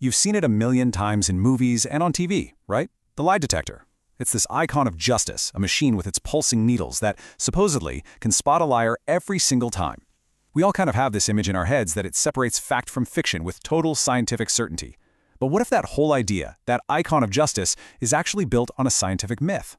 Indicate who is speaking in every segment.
Speaker 1: You've seen it a million times in movies and on TV, right? The lie detector. It's this icon of justice, a machine with its pulsing needles that, supposedly, can spot a liar every single time. We all kind of have this image in our heads that it separates fact from fiction with total scientific certainty. But what if that whole idea, that icon of justice, is actually built on a scientific myth?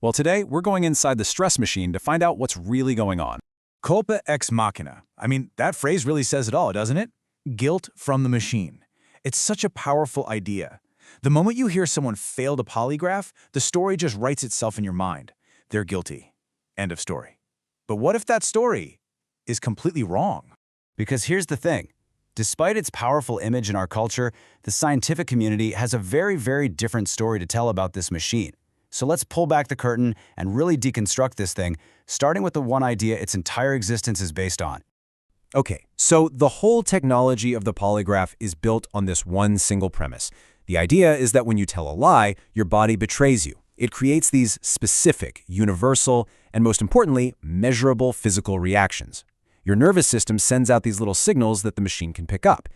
Speaker 1: Well, today, we're going inside the stress machine to find out what's really going on.
Speaker 2: Culpa ex machina. I mean, that phrase really says it all, doesn't it? Guilt from the machine. It's such a powerful idea. The moment you hear someone failed a polygraph, the story just writes itself in your mind. They're guilty. End of story. But what if that story is completely wrong?
Speaker 3: Because here's the thing. Despite its powerful image in our culture, the scientific community has a very, very different story to tell about this machine. So let's pull back the curtain and really deconstruct this thing, starting with the one idea its entire existence is based on.
Speaker 4: Okay, so the whole technology of the polygraph is built on this one single premise. The idea is that when you tell a lie, your body betrays you. It creates these specific, universal, and most importantly, measurable physical reactions. Your nervous system sends out these little signals that the machine can pick up.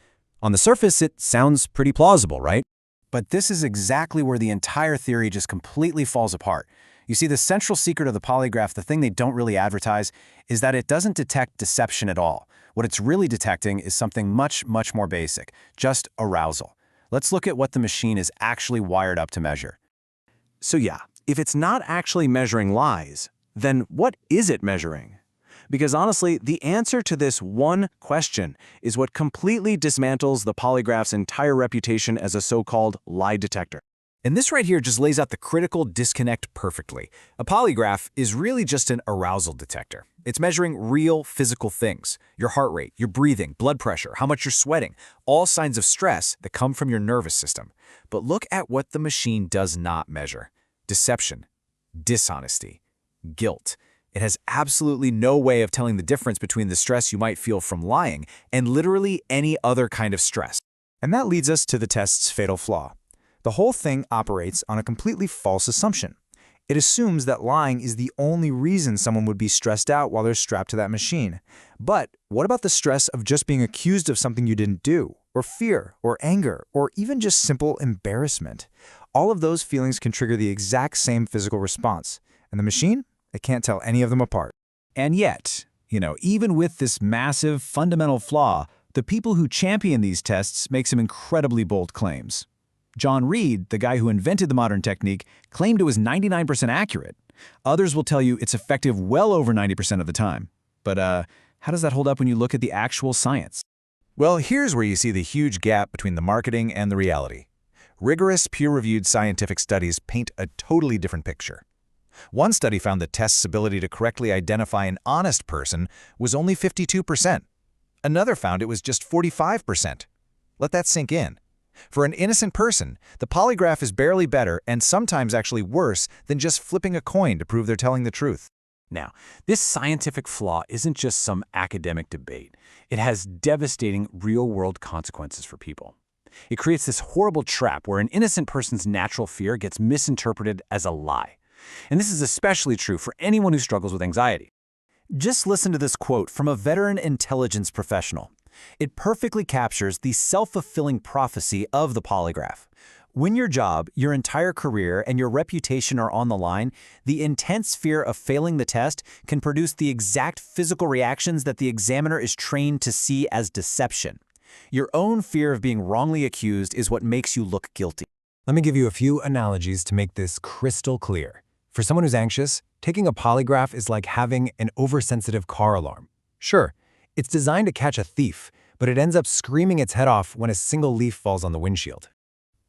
Speaker 4: On the surface, it sounds pretty plausible, right?
Speaker 3: But this is exactly where the entire theory just completely falls apart. You see, the central secret of the polygraph, the thing they don't really advertise, is that it doesn't detect deception at all. What it's really detecting is something much, much more basic, just arousal. Let's look at what the machine is actually wired up to measure.
Speaker 4: So yeah, if it's not actually measuring lies, then what is it measuring? Because honestly, the answer to this one question is what completely dismantles the polygraph's entire reputation as a so-called lie detector. And this right here just lays out the critical disconnect perfectly. A polygraph is really just an arousal detector. It's measuring real physical things: your heart rate, your breathing, blood pressure, how much you're sweating, all signs of stress that come from your nervous system. But look at what the machine does not measure: deception, dishonesty, guilt. It has absolutely no way of telling the difference between the stress you might feel from lying and literally any other kind of stress.
Speaker 2: And that leads us to the test's fatal flaw. The whole thing operates on a completely false assumption. It assumes that lying is the only reason someone would be stressed out while they're strapped to that machine. But what about the stress of just being accused of something you didn't do, or fear, or anger, or even just simple embarrassment? All of those feelings can trigger the exact same physical response. And the machine? It can't tell any of them apart.
Speaker 1: And yet, even with this massive, fundamental flaw, the people who champion these tests make some incredibly bold claims. John Reed, the guy who invented the modern technique, claimed it was 99% accurate. Others will tell you it's effective well over 90% of the time. But how does that hold up when you look at the actual science?
Speaker 5: Well, here's where you see the huge gap between the marketing and the reality. Rigorous, peer-reviewed scientific studies paint a totally different picture. One study found the test's ability to correctly identify an honest person was only 52%. Another found it was just 45%. Let that sink in. For an innocent person, the polygraph is barely better and sometimes actually worse than just flipping a coin to prove they're telling the truth.
Speaker 1: Now, this scientific flaw isn't just some academic debate. It has devastating real-world consequences for people. It creates this horrible trap where an innocent person's natural fear gets misinterpreted as a lie. And this is especially true for anyone who struggles with anxiety. Just listen to this quote from a veteran intelligence professional. It perfectly captures the self-fulfilling prophecy of the polygraph. When your job, your entire career, and your reputation are on the line, the intense fear of failing the test can produce the exact physical reactions that the examiner is trained to see as deception. Your own fear of being wrongly accused is what makes you look guilty.
Speaker 4: Let me give you a few analogies to make this crystal clear. For someone who's anxious, taking a polygraph is like having an oversensitive car alarm. Sure, it's designed to catch a thief, but it ends up screaming its head off when a single leaf falls on the windshield.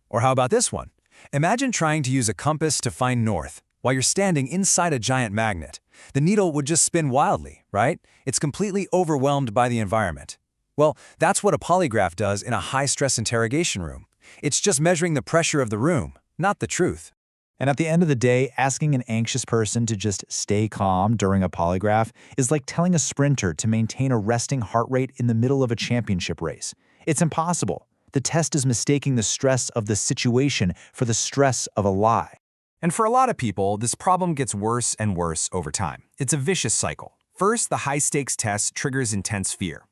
Speaker 5: Or how about this one? Imagine trying to use a compass to find north while you're standing inside a giant magnet. The needle would just spin wildly, right? It's completely overwhelmed by the environment. Well, that's what a polygraph does in a high-stress interrogation room. It's just measuring the pressure of the room, not the truth.
Speaker 2: And at the end of the day, asking an anxious person to just stay calm during a polygraph is like telling a sprinter to maintain a resting heart rate in the middle of a championship race. It's impossible. The test is mistaking the stress of the situation for the stress of a lie.
Speaker 5: And for a lot of people, this problem gets worse and worse over time. It's a vicious cycle. First, the high-stakes test triggers intense fear.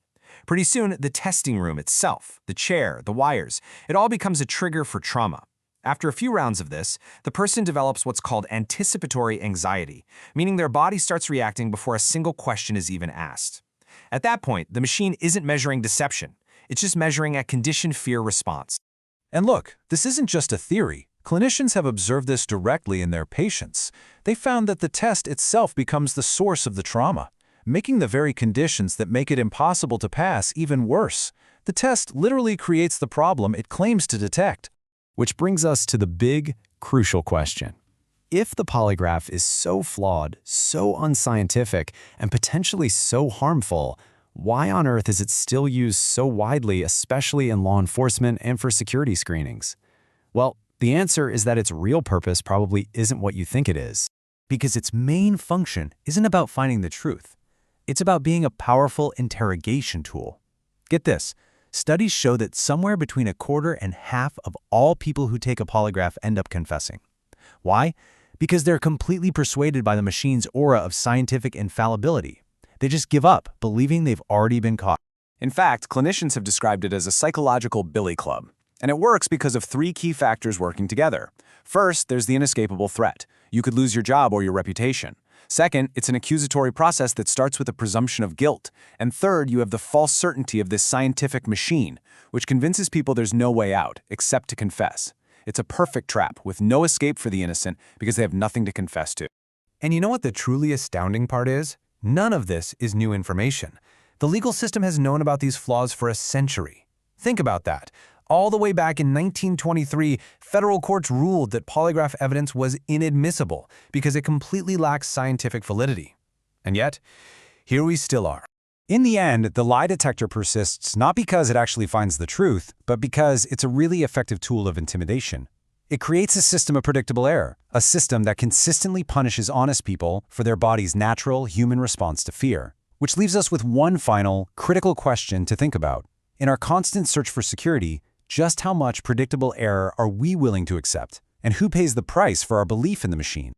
Speaker 3: Pretty soon, the testing room itself, the chair, the wires, it all becomes a trigger for trauma. After a few rounds of this, the person develops what's called anticipatory anxiety, meaning their body starts reacting before a single question is even asked. At that point, the machine isn't measuring deception. It's just measuring a conditioned fear response.
Speaker 1: And look, this isn't just a theory. Clinicians have observed this directly in their patients. They found that the test itself becomes the source of the trauma, making the very conditions that make it impossible to pass even worse. The test literally creates the problem it claims to detect.
Speaker 3: Which brings us to the big, crucial question. If the polygraph is so flawed, so unscientific, and potentially so harmful, why on earth is it still used so widely, especially in law enforcement and for security screenings? Well, the answer is that its real purpose probably isn't what you think it is.
Speaker 1: Because its main function isn't about finding the truth. It's about being a powerful interrogation tool. Get this. Studies show that somewhere between 1/4 and half of all people who take a polygraph end up confessing. Why? Because they're completely persuaded by the machine's aura of scientific infallibility. They just give up, believing they've already been caught.
Speaker 4: In fact, clinicians have described it as a psychological billy club. And it works because of 3 key factors working together. First, there's the inescapable threat. You could lose your job or your reputation. Second, it's an accusatory process that starts with a presumption of guilt. And third, you have the false certainty of this scientific machine, which convinces people there's no way out except to confess. It's a perfect trap with no escape for the innocent because they have nothing to confess to.
Speaker 1: And you know what the truly astounding part is? None of this is new information. The legal system has known about these flaws for a century. Think about that. All the way back in 1923, federal courts ruled that polygraph evidence was inadmissible because it completely lacks scientific validity. And yet, here we still are.
Speaker 2: In the end, the lie detector persists not because it actually finds the truth, but because it's a really effective tool of intimidation. It creates a system of predictable error, a system that consistently punishes honest people for their body's natural human response to fear. Which leaves us with one final, critical question to think about. In our constant search for security, just how much predictable error are we willing to accept? And who pays the price for our belief in the machine?